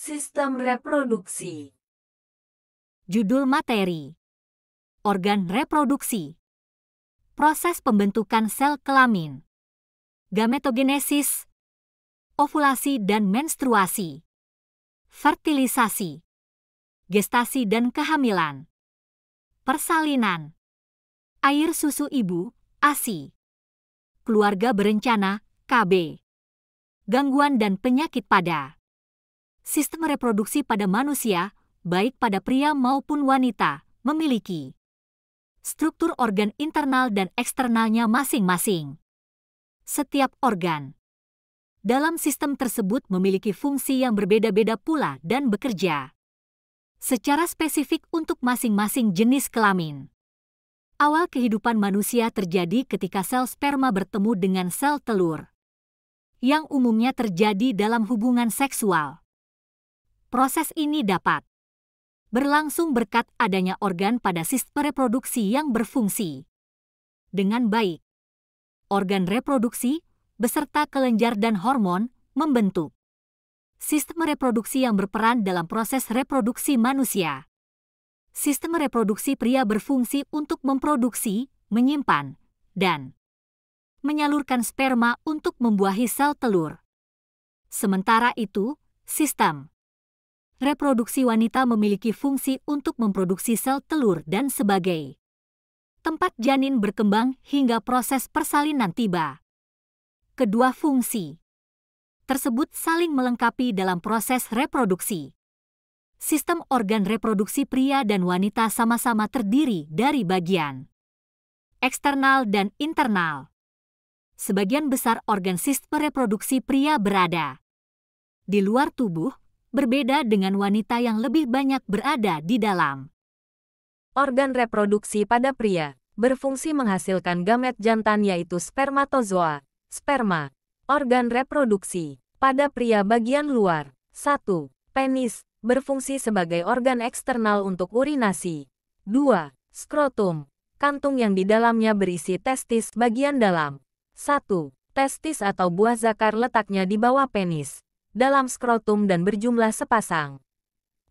Sistem reproduksi. Judul materi: Organ reproduksi. Proses pembentukan sel kelamin. Gametogenesis, ovulasi dan menstruasi. Fertilisasi, gestasi dan kehamilan. Persalinan, air susu ibu, ASI. Keluarga berencana, KB. Gangguan dan penyakit pada sistem reproduksi pada manusia, baik pada pria maupun wanita, memiliki struktur organ internal dan eksternalnya masing-masing. Setiap organ dalam sistem tersebut memiliki fungsi yang berbeda-beda pula dan bekerja secara spesifik untuk masing-masing jenis kelamin. Awal kehidupan manusia terjadi ketika sel sperma bertemu dengan sel telur, yang umumnya terjadi dalam hubungan seksual. Proses ini dapat berlangsung berkat adanya organ pada sistem reproduksi yang berfungsi dengan baik. Organ reproduksi beserta kelenjar dan hormon membentuk sistem reproduksi yang berperan dalam proses reproduksi manusia. Sistem reproduksi pria berfungsi untuk memproduksi, menyimpan, dan menyalurkan sperma untuk membuahi sel telur. Sementara itu, sistem reproduksi wanita memiliki fungsi untuk memproduksi sel telur dan sebagai tempat janin berkembang hingga proses persalinan tiba. Kedua fungsi tersebut saling melengkapi dalam proses reproduksi. Sistem organ reproduksi pria dan wanita sama-sama terdiri dari bagian eksternal dan internal. Sebagian besar organ sistem reproduksi pria berada di luar tubuh, berbeda dengan wanita yang lebih banyak berada di dalam. Organ reproduksi pada pria berfungsi menghasilkan gamet jantan yaitu spermatozoa, sperma. Organ reproduksi pada pria bagian luar. 1. Penis berfungsi sebagai organ eksternal untuk urinasi. 2. Skrotum, kantung yang di dalamnya berisi testis bagian dalam. 1. Testis atau buah zakar letaknya di bawah penis, dalam skrotum dan berjumlah sepasang.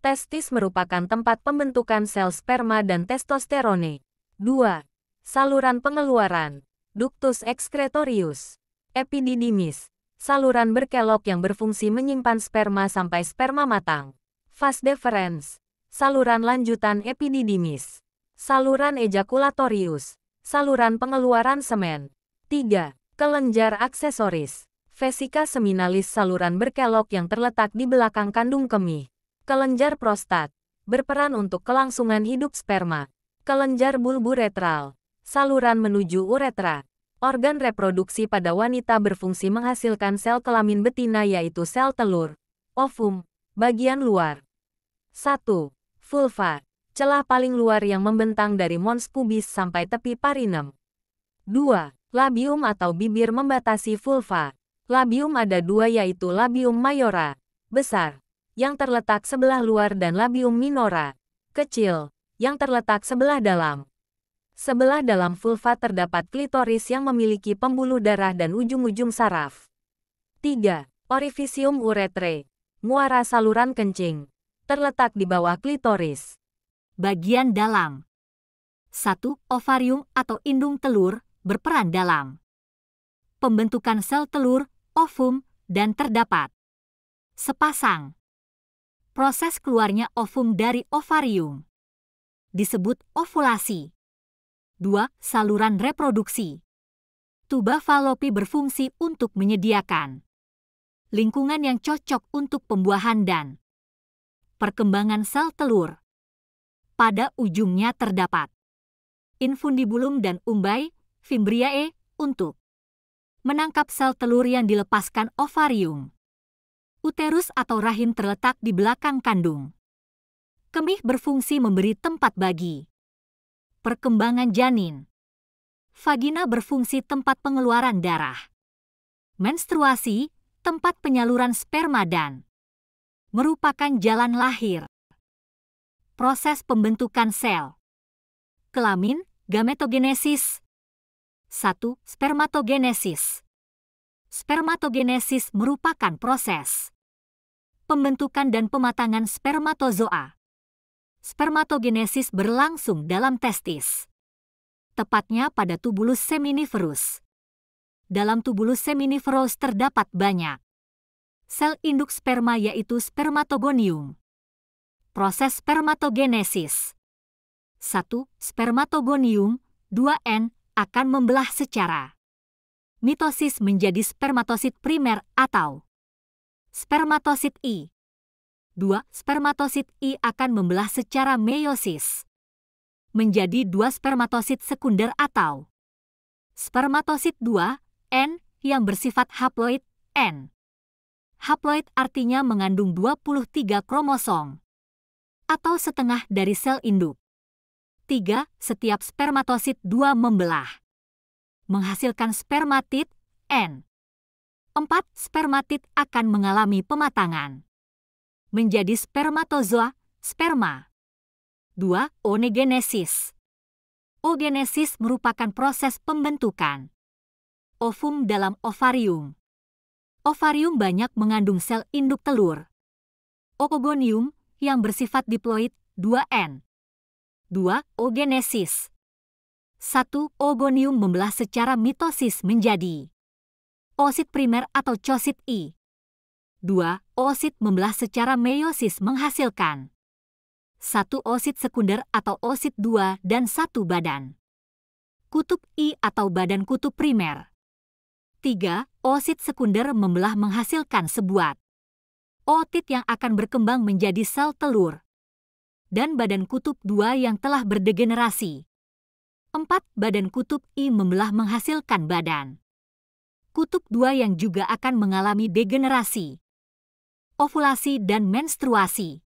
Testis merupakan tempat pembentukan sel sperma dan testosterone. 2. Saluran pengeluaran, ductus excretorius. Epididymis, saluran berkelok yang berfungsi menyimpan sperma sampai sperma matang. Vas deferens, saluran lanjutan epididymis. Saluran ejaculatorius, saluran pengeluaran semen. 3. Kelenjar aksesoris. Vesika seminalis, saluran berkelok yang terletak di belakang kandung kemih. Kelenjar prostat, berperan untuk kelangsungan hidup sperma. Kelenjar bulburetral, saluran menuju uretra. Organ reproduksi pada wanita berfungsi menghasilkan sel kelamin betina yaitu sel telur, ovum, bagian luar. 1. Vulva, celah paling luar yang membentang dari mons pubis sampai tepi parinem. 2. Labium atau bibir membatasi vulva. Labium ada dua yaitu labium mayora, besar, yang terletak sebelah luar dan labium minora, kecil, yang terletak sebelah dalam. Sebelah dalam vulva terdapat klitoris yang memiliki pembuluh darah dan ujung-ujung saraf. 3. Orifisium uretrae, muara saluran kencing, terletak di bawah klitoris. Bagian dalam. 1. Ovarium atau indung telur berperan dalam pembentukan sel telur, ovum, dan terdapat sepasang. Proses keluarnya ovum dari ovarium disebut ovulasi. 2. Saluran reproduksi. Tuba Fallopi berfungsi untuk menyediakan lingkungan yang cocok untuk pembuahan dan perkembangan sel telur. Pada ujungnya terdapat infundibulum dan umbai, fimbriae, untuk menangkap sel telur yang dilepaskan ovarium. Uterus atau rahim terletak di belakang kandung. Kemih berfungsi memberi tempat bagi perkembangan janin. Vagina berfungsi tempat pengeluaran darah. Menstruasi, tempat penyaluran sperma dan merupakan jalan lahir. Proses pembentukan sel kelamin, gametogenesis. 1. Spermatogenesis. Spermatogenesis merupakan proses Pembentukan dan pematangan spermatozoa. Spermatogenesis berlangsung dalam testis, tepatnya pada tubulus seminiferus. Dalam tubulus seminiferus terdapat banyak sel induk sperma yaitu spermatogonium. Proses spermatogenesis. 1. Spermatogonium 2N akan membelah secara mitosis menjadi spermatosit primer atau spermatosit I. 2. Spermatosit I akan membelah secara meiosis menjadi 2 spermatosit sekunder atau spermatosit 2, N, yang bersifat haploid, N. Haploid artinya mengandung 23 kromosom atau setengah dari sel induk. 3. Setiap spermatosit 2 membelah menghasilkan spermatid, N. 4. Spermatid akan mengalami pematangan menjadi spermatozoa, sperma. 2. Oogenesis. Oogenesis merupakan proses pembentukan ovum dalam ovarium. Ovarium banyak mengandung sel induk telur, oogonium, yang bersifat diploid, 2N. 2. Oogenesis. 1. Oogonium membelah secara mitosis menjadi oosit primer atau coosit I. 2. Oosit membelah secara meiosis menghasilkan 1 oosit sekunder atau oosit 2 dan 1 badan kutub I atau badan kutub primer. 3. Oosit sekunder membelah menghasilkan sebuah ootit yang akan berkembang menjadi sel telur dan badan kutub 2 yang telah berdegenerasi. 4. Badan kutub I membelah menghasilkan badan kutub 2 yang juga akan mengalami degenerasi. Ovulasi dan menstruasi.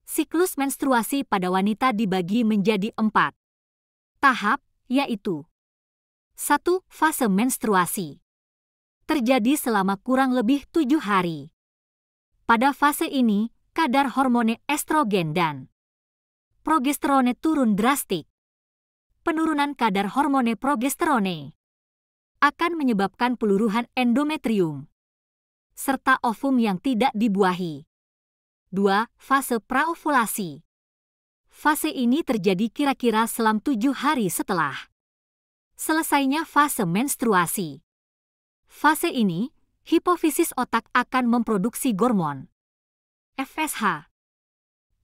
Siklus menstruasi pada wanita dibagi menjadi 4 tahap, yaitu 1. Fase menstruasi. Terjadi selama kurang lebih 7 hari. Pada fase ini, kadar hormone estrogen dan progesterone turun drastik. Penurunan kadar hormone progesterone akan menyebabkan peluruhan endometrium serta ovum yang tidak dibuahi. 2. Fase praovulasi. Fase ini terjadi kira-kira selama 7 hari setelah selesainya fase menstruasi. Fase ini, hipofisis otak akan memproduksi hormon FSH.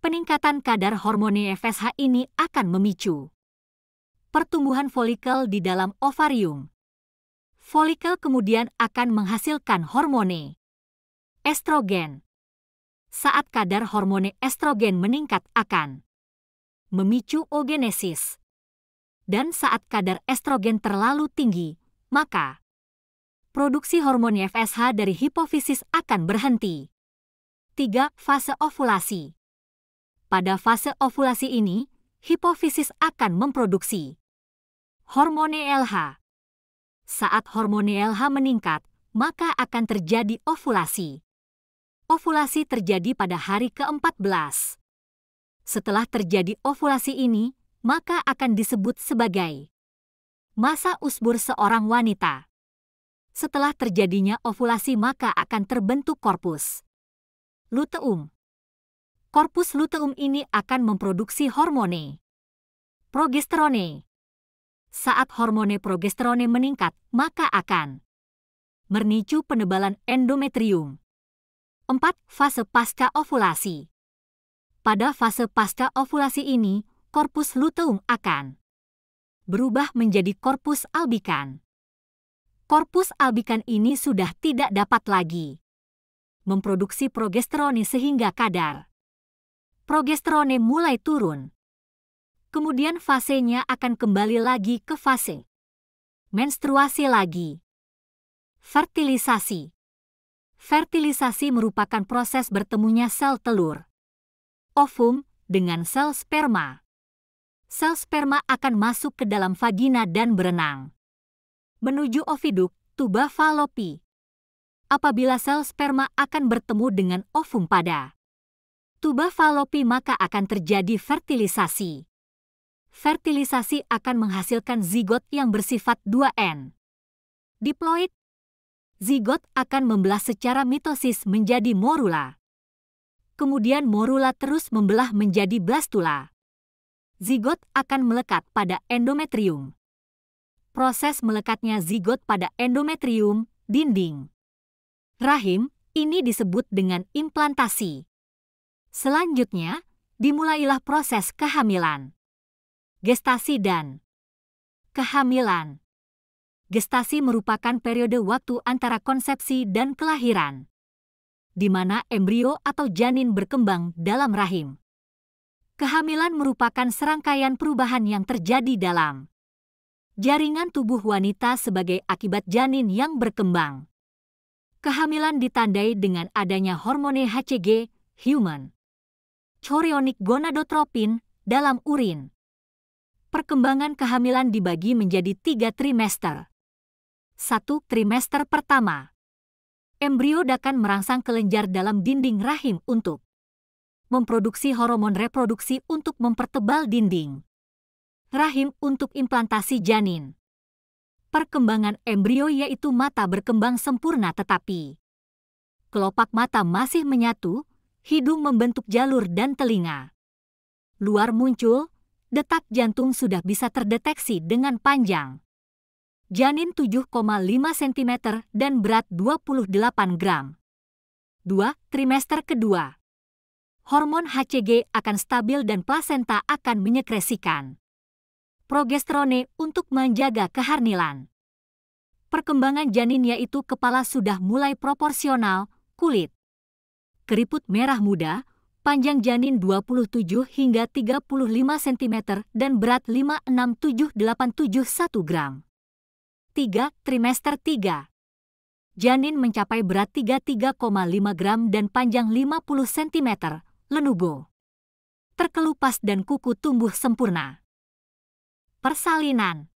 Peningkatan kadar hormon FSH ini akan memicu pertumbuhan folikel di dalam ovarium. Folikel kemudian akan menghasilkan hormone estrogen. Saat kadar hormone estrogen meningkat akan memicu oogenesis. Dan saat kadar estrogen terlalu tinggi, maka produksi hormon FSH dari hipofisis akan berhenti. 3. Fase ovulasi. Pada fase ovulasi ini, hipofisis akan memproduksi hormon LH. Saat hormon LH meningkat, maka akan terjadi ovulasi. Ovulasi terjadi pada hari ke-14. Setelah terjadi ovulasi ini, maka akan disebut sebagai masa usbur seorang wanita. Setelah terjadinya ovulasi maka akan terbentuk korpus luteum. Korpus luteum ini akan memproduksi hormone progesterone. Saat hormone progesterone meningkat, maka akan memicu penebalan endometrium. 4. Fase pasca ovulasi. Pada fase pasca ovulasi ini, korpus luteum akan berubah menjadi korpus albikan. Korpus albikan ini sudah tidak dapat lagi memproduksi progesterone sehingga kadar progesterone mulai turun. Kemudian fasenya akan kembali lagi ke fase menstruasi lagi. Fertilisasi. Fertilisasi merupakan proses bertemunya sel telur ovum dengan sel sperma. Sel sperma akan masuk ke dalam vagina dan berenang menuju oviduk, tuba falopi. Apabila sel sperma akan bertemu dengan ovum pada tuba falopi, maka akan terjadi fertilisasi. Fertilisasi akan menghasilkan zigot yang bersifat 2N. Diploid. Zigot akan membelah secara mitosis menjadi morula. Kemudian morula terus membelah menjadi blastula. Zigot akan melekat pada endometrium. Proses melekatnya zigot pada endometrium, dinding rahim, ini disebut dengan implantasi. Selanjutnya, dimulailah proses kehamilan. Gestasi dan kehamilan. Gestasi merupakan periode waktu antara konsepsi dan kelahiran, di mana embrio atau janin berkembang dalam rahim. Kehamilan merupakan serangkaian perubahan yang terjadi dalam jaringan tubuh wanita sebagai akibat janin yang berkembang. Kehamilan ditandai dengan adanya hormone HCG, human chorionic gonadotropin, dalam urin. Perkembangan kehamilan dibagi menjadi 3 trimester. 1 trimester pertama. Embrio akan merangsang kelenjar dalam dinding rahim untuk memproduksi hormon reproduksi untuk mempertebal dinding rahim untuk implantasi janin. Perkembangan embrio yaitu mata berkembang sempurna tetapi kelopak mata masih menyatu, hidung membentuk jalur dan telinga luar muncul, detak jantung sudah bisa terdeteksi dengan panjang janin 7,5 cm dan berat 28 gram. 2 trimester kedua. Hormon HCG akan stabil dan plasenta akan menyekresikan progesterone untuk menjaga kehamilan. Perkembangan janin yaitu kepala sudah mulai proporsional, kulit keriput merah muda, panjang janin 27 hingga 35 cm dan berat 56781 gram. 3 trimester 3. Janin mencapai berat 33,5 gram dan panjang 50 cm, lenubo terkelupas dan kuku tumbuh sempurna. Persalinan.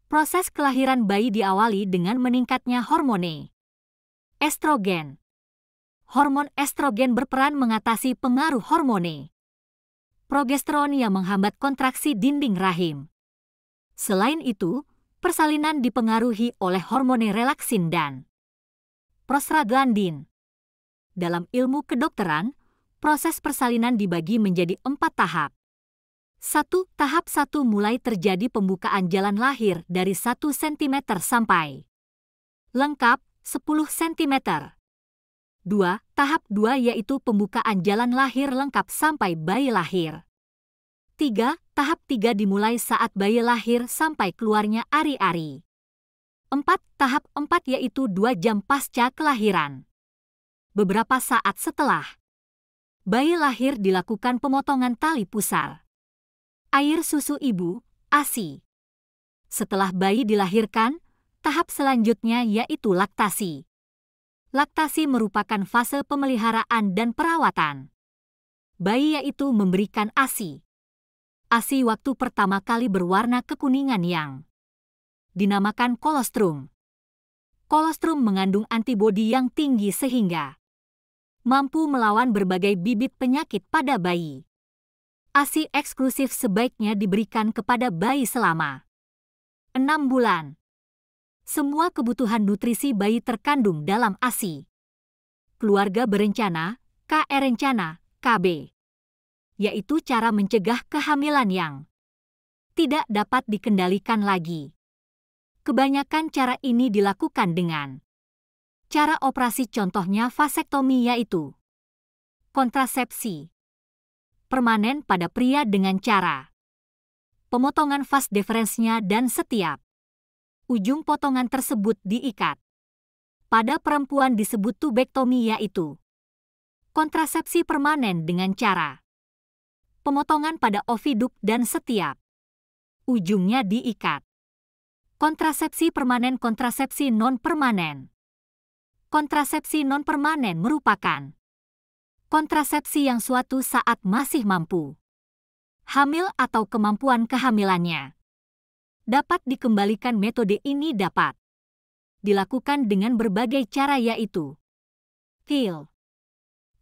Proses kelahiran bayi diawali dengan meningkatnya hormone estrogen. Hormon estrogen berperan mengatasi pengaruh hormone progesteron yang menghambat kontraksi dinding rahim. Selain itu, persalinan dipengaruhi oleh hormone relaksin dan prostaglandin. Dalam ilmu kedokteran, proses persalinan dibagi menjadi 4 tahap. 1. Tahap 1 mulai terjadi pembukaan jalan lahir dari 1 cm sampai lengkap 10 cm. 2. Tahap 2 yaitu pembukaan jalan lahir lengkap sampai bayi lahir. 3. Tahap 3 dimulai saat bayi lahir sampai keluarnya ari-ari. 4. Tahap 4 yaitu 2 jam pasca kelahiran. Beberapa saat setelah bayi lahir dilakukan pemotongan tali pusar air susu ibu, ASI. Setelah bayi dilahirkan, tahap selanjutnya yaitu laktasi. Laktasi merupakan fase pemeliharaan dan perawatan bayi yaitu memberikan ASI. ASI waktu pertama kali berwarna kekuningan yang dinamakan kolostrum. Kolostrum mengandung antibodi yang tinggi sehingga mampu melawan berbagai bibit penyakit pada bayi. ASI eksklusif sebaiknya diberikan kepada bayi selama 6 bulan. Semua kebutuhan nutrisi bayi terkandung dalam ASI. Keluarga berencana, KR rencana, KB, yaitu cara mencegah kehamilan yang tidak dapat dikendalikan lagi. Kebanyakan cara ini dilakukan dengan cara operasi, contohnya vasektomi yaitu kontrasepsi permanen pada pria dengan cara pemotongan vas deferensnya dan setiap ujung potongan tersebut diikat. Pada perempuan disebut tubektomi yaitu kontrasepsi permanen dengan cara pemotongan pada oviduk dan setiap ujungnya diikat. Kontrasepsi permanen, kontrasepsi non-permanen. Kontrasepsi non-permanen merupakan kontrasepsi yang suatu saat masih mampu hamil atau kemampuan kehamilannya dapat dikembalikan. Metode ini dapat dilakukan dengan berbagai cara yaitu pil,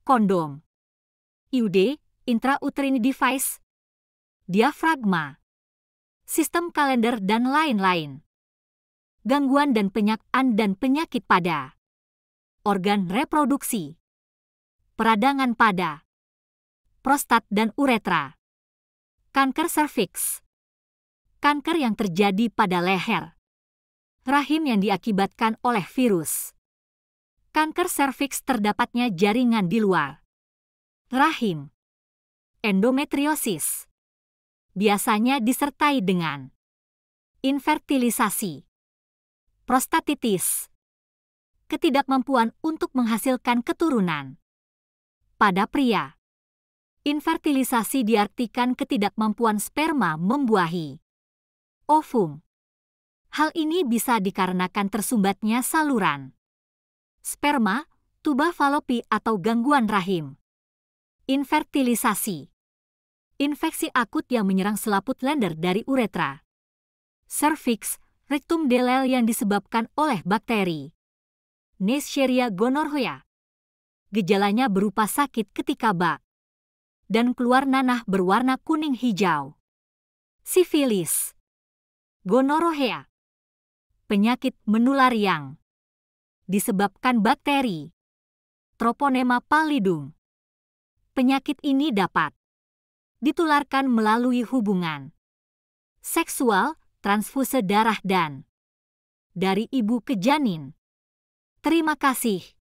kondom, IUD, intrauterine device, diafragma, sistem kalender dan lain-lain. Gangguan dan penyakit pada organ reproduksi. peradangan pada prostat dan uretra. Kanker serviks. Kanker yang terjadi pada leher rahim yang diakibatkan oleh virus. Kanker serviks terdapatnya jaringan di luar rahim. Endometriosis. Biasanya disertai dengan infertilisasi, prostatitis, ketidakmampuan untuk menghasilkan keturunan. Pada pria, infertilisasi diartikan ketidakmampuan sperma membuahi ovum. Hal ini bisa dikarenakan tersumbatnya saluran sperma, tuba falopi atau gangguan rahim. Infertilisasi. Infeksi akut yang menyerang selaput lender dari uretra. Serviks, rectum delel yang disebabkan oleh bakteri Neisseria gonorrhoeae. Gejalanya berupa sakit ketika bak dan keluar nanah berwarna kuning hijau. Sifilis. Gonorrhoea. Penyakit menular yang disebabkan bakteri Troponema pallidum. Penyakit ini dapat ditularkan melalui hubungan seksual, transfuse darah dan dari ibu ke janin. Terima kasih.